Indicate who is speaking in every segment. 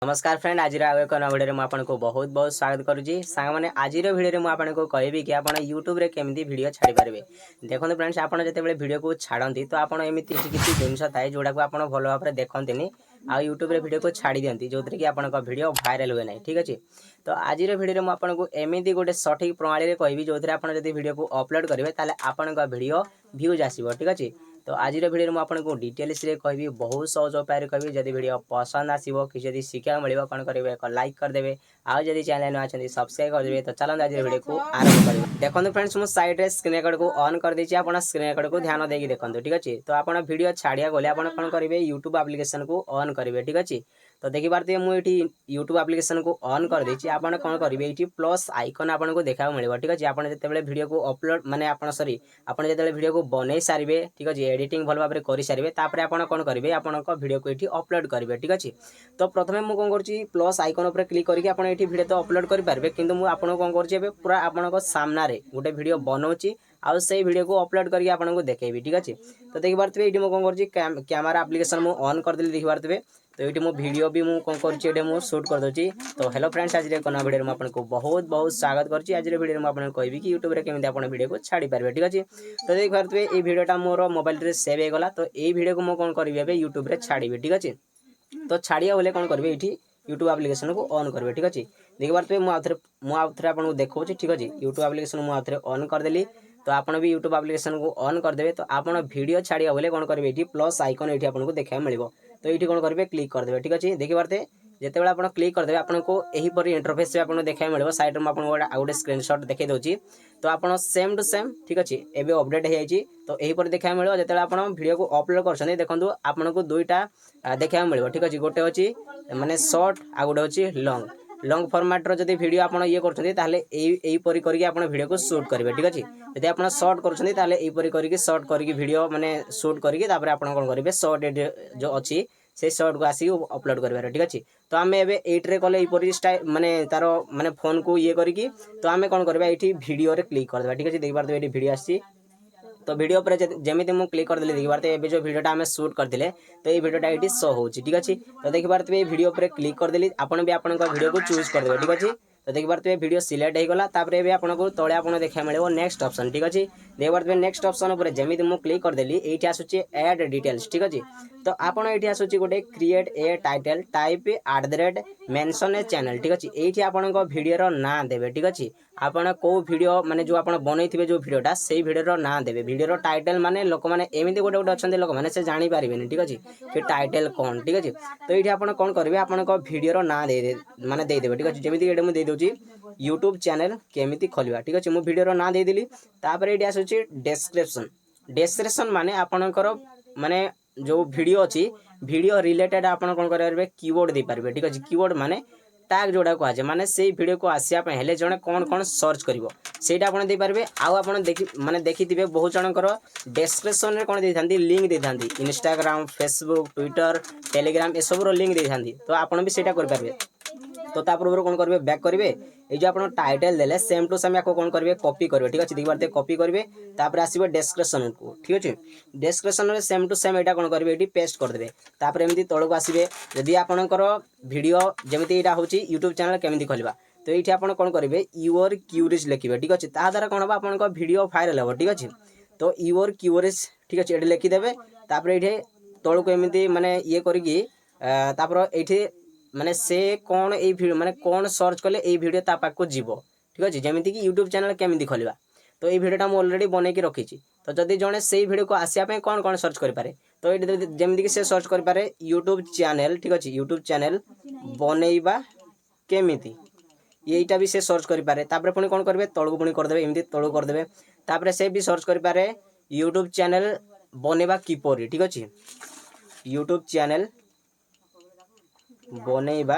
Speaker 1: नमस्कार फ्रेंड, आज एक नया वीडियो में आपको बहुत बहुत स्वागत करुँची। सांग मैंने आज वीडियो में आपको कहबी कि आप यूट्यूब रे केमती वीडियो छाड़ी पारे। देखो फ्रेंड्स, आप जिते वीडियो को छाड़ती तो आप एमती किसी जिनस थाए जोड़ा को आप भल भाव में देखते आ यूट्यूब रे वीडियो को छाड़ी दिखती जो कि आप वीडियो भाइराल हुए ना। ठीक अच्छे, तो आज वीडियो में आपको एमती गोटे सठिक प्रणाली कहबी जो आप वीडियो को अपलोड करेंगे ताले आपण वीडियो व्यूज आसो। ठीक अच्छे, तो आज वीडियो में आपको डिटेल्स रे कहबी, बहुत सहज उपाय कहबी। जब वीडियो पसंद आसो कि शिक्षा मिले कौन करेंगे एक लाइक करदे, आज जब चैनल में सब्सक्राइब करदे। तो चलते आज वीडियो को आरंभ करेंगे। देखो फ्रेंड्स, मुझे साइड रे स्क्रीन रिकॉर्ड को ऑन कर देछि, आपण स्क्रीन रिकॉर्ड को ध्यान देके देखो। ठीक अच्छे, तो आप वीडियो छाड़िया गले आप कौन करेंगे, यूट्यूब एप्लिकेशन को ऑन करेंगे। ठीक अच्छे, तो देखी पारे मुझे यूट्यूब एप्लिकेशन को ऑन कर देछि। आप कौन करेंगे, ये प्लस आइकन आपको देखा मिले। ठीक अच्छे, आप जो वीडियो को अपलोड माने आप सॉरी आप जो वीडियो को बन सारे। ठीक अच्छे, एडिटिंग भल भाव में कर सारे तापर आप कौन करेंगे, आप वीडियो को ये अपलोड करेंगे। ठीक अच्छे, तो प्रथम मुझे कौन कर प्लस आइकन पर क्लिक करके आप वीडियो तो अपलोड करेंगे, किंतु मुझे आपको कौन कर पूरा आपन सामने गोटे वीडियो बनाऊँगी आउ से वीडियो को अपलोड करके आपको देखेबी। ठीक अच्छे, तो देखी पारे ये मुझे कौन कर कैमरा एप्लिकेशन मुझे ऑन करदेली देखी पारे। तो ये मो वीडियो भी मुझे कौन कर शूट कर दूसरी। तो हेलो फ्रेंड्स, आज एक नया वीडियो में आपको बहुत बहुत स्वागत करुँची। आज वीडियो में आपको कहबी कि यूट्यूब रे केमिति आपण वीडियो को छाड़ी पारे। ठीक अच्छे, तो देखी पारे ये वीडियोटा मोर मोबाइल रे सेव होगला। तो ये वीडियो को मुझे कौन करी यूट्यूब रे छाड़ी। ठीक अच्छे, तो छाड़िया बोले कौन करेंगे, ये यूट्यूब एप्लिकेशन को ऑन करेंगे। ठीक अच्छे, देखी पारे मुझे आपको देखा। ठीक अच्छे, यूट्यूब एप्लिकेशन मुझे ऑन करदेली। तो आप भी यूट्यूब एप्लिकेशन को ऑन करदे। तो आप वीडियो छाड़िया बोले कौन करेंगे, ये प्लस आइकन ये आपको देखा मिले। तो ये कौन करेंगे, क्लिक करदे। ठीक अच्छे, देखी पारे जिते आप क्लिक करदे आपको यहीपरि इंटरफेस आपको देखा मिले। साइड में आपको गोटे स्क्रीनशॉट देखा दूसरी। तो आप सेम टू सेम ठीक अच्छे एवं अपडेट हो जाए। तो यहीपरि देखा मिले जिते आप वीडियो को अपलोड कर देखो आपको दुईटा देखा मिले। ठीक अच्छे, गोटे अच्छी माने शॉर्ट आ गोटे अच्छी लॉन्ग फॉर्मेट रो जदी वीडियो आपण ये करछथि ताले एई परि करके आपण वीडियो को शूट करेंगे। ठीक अच्छे, जदी आपण शॉर्ट करछथि ताले एई परि करके शॉर्ट करके वीडियो माने शूट करके तापर आपण कोन करेंगे, शॉर्ट जो अच्छी से शॉर्ट को आसी अपलोड करेंगे। ठीक अच्छे, तो आम एट्रे कले यहीपरि स्टाइल माने तार माने फोन को ये करके तो आम कौन करवा ये वीडियो रे क्लिक करदे। ठीक अच्छे, देखि पारे ये वीडियो आसी। तो वीडियो पर जमी मुझे क्लिक करदेली देखी पारे जो वीडियोटा आम शूट करते तो ये वीडियोटा ये शो हो। ठीक अच्छे, तो देखी पारे ये वीडियो पर क्लिक करदेली आपन भी आपन वीडियो को चूज करदे। ठीक अच्छे, तो देखी पारे वीडियो सिलेक्ट होगला। तापर आपको तले आपको देखा मिले नेक्स्ट ऑप्शन। ठीक अच्छे, देखी पारे नेक्स्ट ऑप्शन पर जमी मुझे क्लिक करदेली ये आसूची ऐड डिटेल्स। ठीक अच्छे, तो आपन ये आसूची गोटे create a title type @mention A channel. ठीक अच्छे, ये आपन वीडियो ना देवे। ठीक अच्छे, आपन को वीडियो माने जो आपन बनई जो वीडियोटा से वीडियो ना देवे। वीडियो टाइटल माने लोक माने एमती गोटे गोटे अच्छा लोक मैंने से जानी पारे। ठीक अच्छे, कि टाइटल कौन। ठीक अच्छे, तो ये आप कौन करेंगे, आपन वीडियो ना दे माने देदेवे। ठीक अच्छे, जमीती ये मुझे देदे यूट्यूब चैनल केमिति खोलिबा। ठीक अच्छे, मुझे वीडियो ना देदेली। तापर ये आसूची डेस्क्रिप्शन माने आपनकर माने जो वीडियो अच्छी वीडियो रिलेटेड आपन कौन करेंगे, कीवर्ड दे पारे। ठीक अच्छे, कीवर्ड माने टैग जोड़ा कहुए माने से वीडियो को आसापे हेले जड़े कौन कौन सर्च करिवो सेटा आपन दे पारबे। आउ आपन देखि माने देखिथिबे बहुत जनकर डिस्क्रिप्शन रे कोन देथांती लिंक देथांती, इंस्टाग्राम, फेसबुक, ट्विटर, टेलीग्राम ए सब रो लिंक देथांती। तो आपन भी सेटा कर पारबे। तो तापर कौन करेंगे, बैक करेंगे। ये जो आप टाइटल देले सेम टू सेम आपको कौन करेंगे, कॉपी करेंगे। ठीक अच्छे, देखी पारे कॉपी करेंगे। तापर आसवे डिस्क्रिप्शन को। ठीक अच्छे, डिस्क्रिप्शन में सेम टू सेम यहाँ कौन करेंगे, ये पेस्ट करदे। तापर एमती तलक आसवे। जदि आपनकर वीडियो जमीती यहाँ हूँ यूट्यूब चैनल केमिति खोलिबा, तो ये आप कौन करेंगे, यूर क्यूरीज लिखिए। ठीक अच्छे, ता द्वारा कौन हम आपन वीडियो भाइराल हो। ठीक अच्छे, तो यूर क्यूरीज ठीक अच्छे ये लिखिदेवे। तापर ये तलक एमती माने ये करके तापर ये माने से कौन ये वीडियो माने कौन सर्च कले ये वीडियो ता पाक को जीवो। ठीक अच्छे, जमीती कि यूट्यूब चैनल केमिति खोलिबा। तो ये वीडियोटा मुझे ऑलरेडी बन के रखी। तो जदि जड़े से वीडियो को आसापे कौन कौन सर्च करें, तो ये जमीती से सर्च करें यूट्यूब चैनल। ठीक अच्छे, यूट्यूब चैनल बनैबा केमिति यहीटा भी से सर्च करें। तापर पुणी कौन करेंगे, तलू पुणी करदे, एमती तलू करदे। तापर से भी सर्च करें यूट्यूब चैनल बनैबा किपरि। ठीक अच्छे, यूट्यूब चैनल बनैबा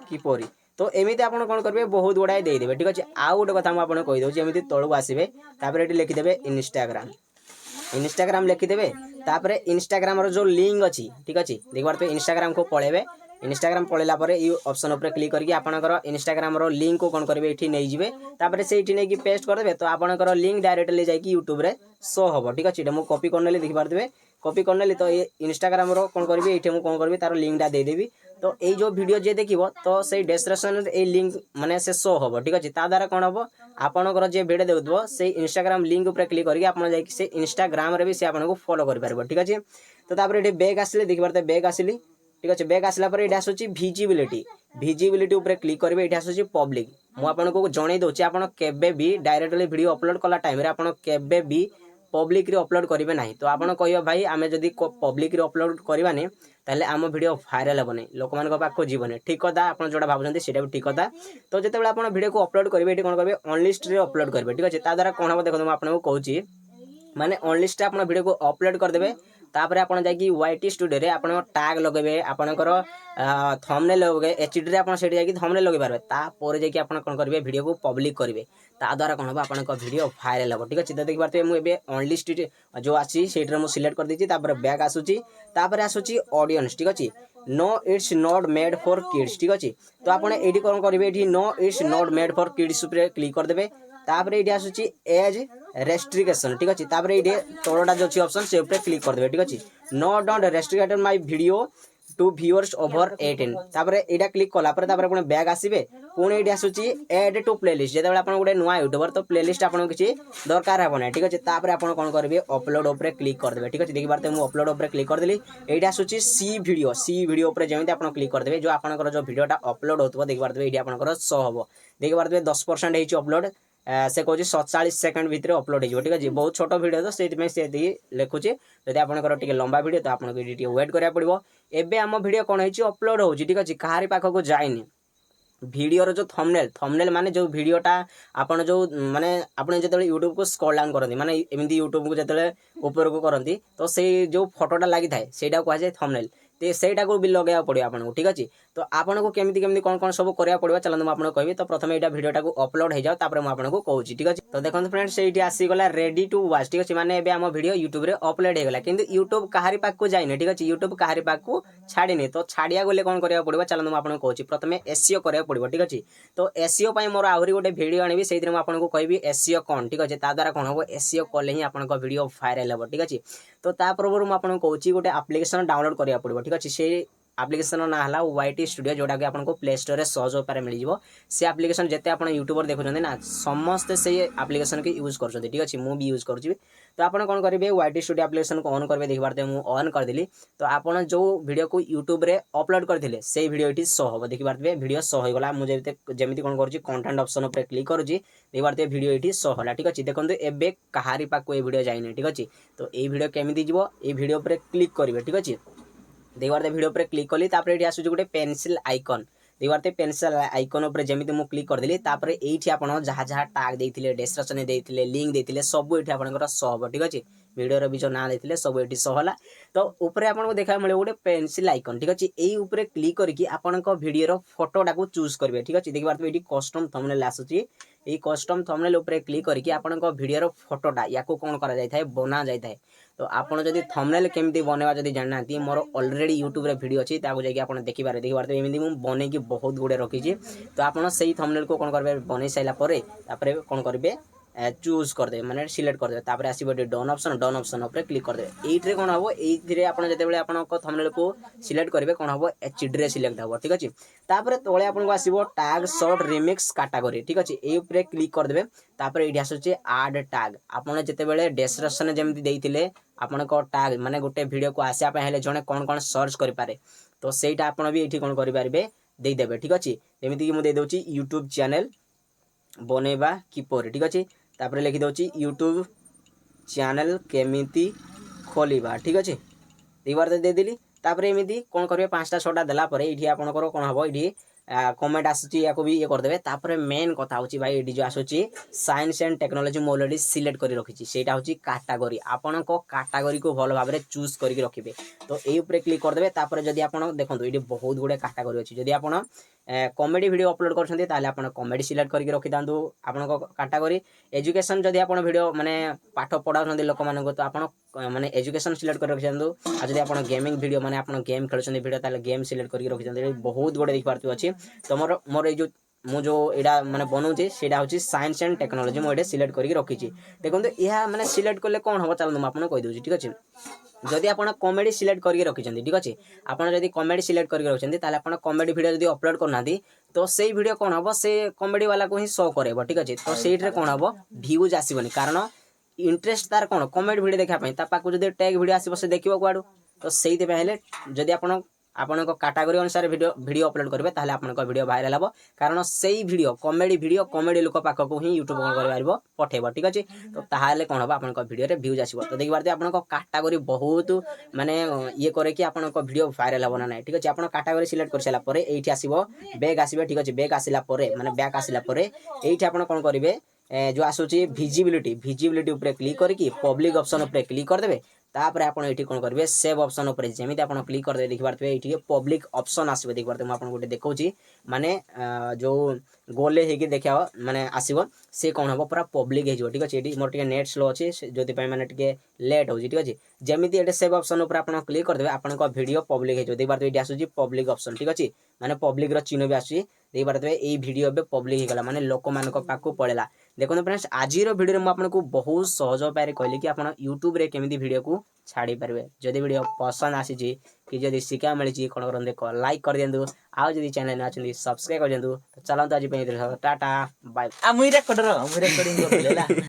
Speaker 1: किपरि। तो एमती आप कौन करेंगे, बहुत गुड़ाए देदेवे। ठीक अच्छे, आउ गोटे कथा मुझे कहीदे एमती तलू आसवे। तापर ये लिखिदेवे इंस्टाग्राम लिखिदेवे। तापर इंस्टाग्राम जो लिंक अच्छी। ठीक अच्छे, देख पारे इंस्टाग्राम को पलैबे। इंस्टाग्राम पलैला पर ये ऑप्शन उपर क्लिक करके आपनकर इंस्टाग्राम रो लिंक को कौन करेंगे, ये नहीं जाए। तापर से नहीं पेस्ट करदे। तो आपनकर लिंक डायरेक्टली जाकि यूट्यूब रे शो हम। ठीक अच्छे, मुझे कॉपी करने देखी पारे, कॉपी करने। तो ये इंस्टाग्राम रो कौन करेंगे, ये मुझे कौन करेंगे तार लिंकटा देदेवी। तो ये जो वीडियो जे देखिबो तो से डिस्क्रिप्शन रे ए लिंक माने से शो होबो ठीक अछि ता द्वारा कोन होबो आपनकर जे वीडियो देखुथबो से इंस्टाग्राम लिंक ऊपर क्लिक करके आपन जाई से इंस्टाग्राम रे भी से आपन को फॉलो कर परबो ठीक अछि। तो तापर एठी बैक आसिले देखि परते बैक आसिली ठीक अछि बैक आसला पर एठी आसुची विजिबिलिटी ऊपर क्लिक करबे एठी आसुची पब्लिक मु आपन को जणै दोची आपन केबे भी डायरेक्टली वीडियो अपलोड कला टाइम रे आपन केबे भी पब्लिक रे अपलोड करिवे नाही। तो आपन कहयो भाई आमे जदी पब्लिक रे अपलोड करबानी ताले आम वीडियो भाइराल हेबनी लोक मान पाखो जीवनी ठीक कथा आप जोटा भावुଛନ୍ତି सेटा भी ठीक कथा। तो जिते आप वीडियो को अपलोड करेंगे ये कौन करेंगे ऑनलिस्ट रे अपलोड करेंगे ठीक अच्छे द्वारा कौन हम देखो आपको कहूँ माने ऑनलिस्ट आप वीडियो को अपलोड करदे तापर आपन जाकी वाईटी स्टूडियो रे आपन टैग लगेबे आपनकर थंबनेल लगेबे एचडी रे आपन सेठी जाकी थंबनेल लगै पारबे तापर जाकी आपन कोन करबे वीडियो को पब्लिक करबे ता द्वारा कोन होबा आपन को वीडियो वायरल हो ठीक अछि। तो देखि पारते मु एबे ऑनलिस्ट जो आसी सेठी रे मु सिलेक्ट कर दिछि तापर बैक आसुची तापर आसुची ऑडियंस ठीक अछि no it's not made for kids ठीक अछि। तो आपन एडी कोन करबे एठी no it's not made for kids ऊपर क्लिक कर देबे तापर एडी आसुची एज रेस्ट्रिक्शन ठीक अछि तापर एडी तळडा जो अछि ऑप्शन से ऊपर क्लिक कर देबे ठीक अछि no don't restrict my video to viewers over 18 तापर एडा क्लिक कला पर तापर पुणे बैक आसीबे पुणे एडी आसुची ऐड टू प्लेलिस्ट जेते आपण गुडे नुवा यूट्यूबर तो प्लेलिस्ट आपण किछि दरकार हेबो नै ठीक अछि तापर आपण कोन करबे अपलोड ऊपर क्लिक कर देबे ठीक अछि। देखि बारते मु अपलोड ऊपर क्लिक कर देली एडी आसुची सी वीडियो ऊपर जेमिति आपण क्लिक कर देबे जो आपनकर जो वीडियोटा अपलोड होतबो देखि बारते एडी आपनकर शो होबो देखि बारते 10% हेची अपलोड से कहूँ 47 सेकंड भितर अपलोड हो ठीक है बहुत छोट वीडियो तो से लिखुचे जब आपंकर टे लंबा वीडियो तो आपको ये वेट करा पड़ो एबे आम वीडियो कौन है अपलोड हो ठीक है कहारी पाखक जाइनी वीडियो जो थंबनेल माने जो वीडियोटा आपन जो माने आपन जते यूट्यूब को स्क्रॉल डाउन करंती माने एमती यूट्यूब को जते ऊपर को करंती तो से जो फोटोटा लागि थाए सेटा को आजे थंबनेल ते सेटा को भी लगाया पड़ो आपन ठीक अछि। तो आपन को केमिति केमिति कोन कोन सब करिया पड़ो चलन म आपन कहबी तो प्रथम एटा वीडियोटा को अपलोड हो जाओ तापर म आपन को कहूँ ठीक अछि। तो देखो फ्रेंड्स एठी आसी गला रेडी टू वॉच ठीक अछि माने एबे हम वीडियो यूट्यूब रे अपलोड हो गला किंतु यूट्यूब कहारी पाक को जाइने ठीक अछि यूट्यूब कहारी पाक को छाड़ीने तो छाड़िया गले कोन करिया पड़ो चलन म आपन कहूँ प्रथमे एसईओ करिया पड़ो ठीक अछि। तो एसईओ पई मोर आहुरी गोटे वीडियो आनिबी सेइतिर म आपन को कहबी एसईओ कोन ठीक अछि ता द्वारा कोन हो एसईओ कले ही आपन को वीडियो वायरल हो ठीक अछि। तो ता पूर्व म आपन कहूँ गोटे एप्लिकेशन डाउनलोड करिया पड़ो ठीक अछि से एप्लिकेशन ना हला वाईटी स्टूडियो जोटा कि आपन को प्ले स्टोर रे सहज उपाय मिल जिवो से एप्लिकेशन जते आपन यूट्यूबर देखुछन ना समस्त से एप्लिकेशन के यूज करछथि ठीक अछि मु भी यूज करछि। तो आपन कोन करिवे वाईटी स्टूडियो एप्लिकेशन को ऑन करबे देखि बारते मु ऑन कर देली तो आपन जो वीडियो को यूट्यूब रे अपलोड करथिले सेही वीडियो इटी शो होबो देखि बारते वीडियो शो होय गला मु जेमिति कोन करछि कंटेंट ऑप्शन ऊपर क्लिक करछि देखि बारते वीडियो इटी शो होला ठीक अछि। देखंतु एबे कहारी पाको ए वीडियो जाइने ठीक अछि। तो ए वीडियो केमिति जिवो ए वीडियो ऊपर क्लिक करिवे ठीक अछि देखबार वीडियो पर क्लिक कली तापर एठी आसु गोटे पेंसिल आइकन देखबार पेंसिल आइकन ऊपर जेमिति मु क्लिक कर देली तापर एठी आपण जहा जहा टैग देथिले डिस्क्रिप्शन देथिले लिंक देथिले सब एठी आपनकर शो हो ठीक अछि वीडियो रो भी जो ना देथिले सब एठी शो होला। तो ऊपर आपन को देखा मिले गोटे पेंसिल आइकन ठीक अछि एई ऊपर क्लिक करके आपन को वीडियो रो फोटोटा को चूज करबे ठीक अछि। देखबार एठी कस्टम थंबनेल आसुची एई कस्टम थंबनेल ऊपर क्लिक करके आपन को वीडियो रो फोटोटा याको कोन करा जाय थाए बना जाय थाए। तो आपन जदि थंबनेल केमिति बनेवा जदि जाननाती मोर ऑलरेडी यूट्यूब रे वीडियो अछि ताको जाय कि आपन देखि बारे तो एमिति मु बने कि बहुत गुडे रखी छी। तो आपन सही थंबनेल को कोन करबे बने साइला परे तापरे कोन करबे चूज कर दे माने सिलेक्ट कर दे तापर आसीबो डन ऑप्शन ऊपर क्लिक कर दे एइथरे कोन हबो एइथरे आपन जते बेले आपन को थंबनेल को सिलेक्ट करबे कोन हबो एचडी रे सिलेक्ट हबो ठीक अछि। तापर तळे आपन को आसीबो टैग शॉर्ट रिमिक्स कैटेगरी ठीक अछि ए ऊपर क्लिक कर देबे तापर एठी आसुचे ऐड टैग आपन जते बेले डिस्क्रिप्शन जेमिति देइथिले आपन को टैग माने गोटे वीडियो को आसिया पे हेले जने कोन कोन सर्च करि पारे तो सेटा आपन भी एठी कोन करि पारबे देइ देबे ठीक अछि। जेमिति कि मु दे दोची यूट्यूब चैनल बनेबा किपर ठीक अछि तापर लिखि दोची यूट्यूब चैनल केमिति खोलिबा ठीक अछि दी बार दे देली तापर एमिति कोन करबे 5टा 6टा देला परे एठी आपन को कोन हबो एठी कमेंट आसुची याको भी ये कर देबे तापर मेन कथा होची भाई एडी जो आसुची साइंस एंड टेक्नोलॉजी मु ऑलरेडी सिलेक्ट करी रखिची सेटा होची कैटेगरी आपन को कैटेगरी को भलो भाबरे चूज करके रखिबे। तो ए ऊपर क्लिक कर देबे तापर जदी आपन देखंतु एडी बहुत गुडे कैटेगरी अछि जदी आपन कॉमेडी वीडियो अपलोड करछन्ती ताले आपन कॉमेडी सिलेक्ट करके रखि दांतु आपन को कैटेगरी एजुकेशन जदी आपन वीडियो माने पाठ पढाउछन्ती लोक मानको तो आपन माने एजुकेशन सिलेक्ट कर रखि दांतु आ जदी आपन गेमिंग वीडियो माने आपन गेम खेलछन्ती वीडियो ताले गेम सिलेक्ट करके रखि दांतु बहुत गुडे देख पारतु अछि। तो मोर ए जो मु जो एडा माने बनाऊे सेटा हूँ साइंस एंड टेक्नोलॉजी मुझे सिलेक्ट करके रखी देखो यह माने सिलेक्ट कले कौन हम चलो मुझे कहीदे ठीक अच्छे जदि आप कमेडी सिलेक्ट करके रखिंट ठीक अच्छे आपड़ जब कमेडी सिलेक्ट करके रखिंट आप कमेडी वीडियो जब अपलोड करना तो से वीडियो कौन हम से कमेडी वाला को ही शो करे ठीक अच्छे तो से कौन हम व्यूज आसबनी कारण इंटरेस्ट तार कौन कमेडी वीडियो देखापी पाक जब टैग वीडियो आसो से देखो कुआड़ू तो से जदि आपण कैटेगरी अनुसार वीडियो अपलोड करेंगे ताहले आपन वीडियो वायरल हम कारण से वीडियो कमेडी लोक पाक को ही यूट्यूब कर पठेब ठीक अच्छे तो ताहले कौन हम आपन वीडियो व्यूज आसो तो देखिए आपन कैटेगरी बहुत माने ये करे कि आपन वीडियो वायरल हम ना ना ठीक अच्छे आप कैटेगरी सिलेक्ट कर सारा ये आसो बैग आसबे ठीक अच्छे बैग आसला माने बैक आसला ये आप कौन करेंगे जो आसूची भिजिबिलिटी उपरे क्लिक करके पब्लिक ऑप्शन उपरे क्लिक करदे तापर आप ये कौन करेंगे सेव ऑप्शन उपर जमी आप क्लिक करदे देखि पारथबे ये पब्लिक ऑप्शन आसबे देखि पारथबे आपन गोटे देखौची माने जो गोले हेकी देखा माने आसीबो से कौन हम पूरा पब्लिक हो ठीक अच्छे ये मोर नेट स्लो अच्छे जो माने टे लेट हो ठीक अच्छे जमी ये सेव ऑप्शन उपर आप क्लिक करदे आपन वीडियो पब्लिक हो देखि पारथबे ये आसूची पब्लिक ऑप्शन ठीक अच्छे माने पब्लिक रो चिन्ह भी आसी देखि पारथबे ये वीडियो बे पब्लिक हो गला माने लोक मान पाखु पड़ेला देखो फ्रेंड्स आज वीडियो में आपको बहुत सहज उपाय कहली कि आप यूट्यूब रे केमिति वीडियो को छाड़ी पारे जदि वीडियो पसंद आसी कि जदि शिक्षा मिली कौन कर देख लाइक कर दिंतु आउ जदि चैनल अच्छे सब्सक्राइब कर दिंतु तो चलते आज टाटा बाय।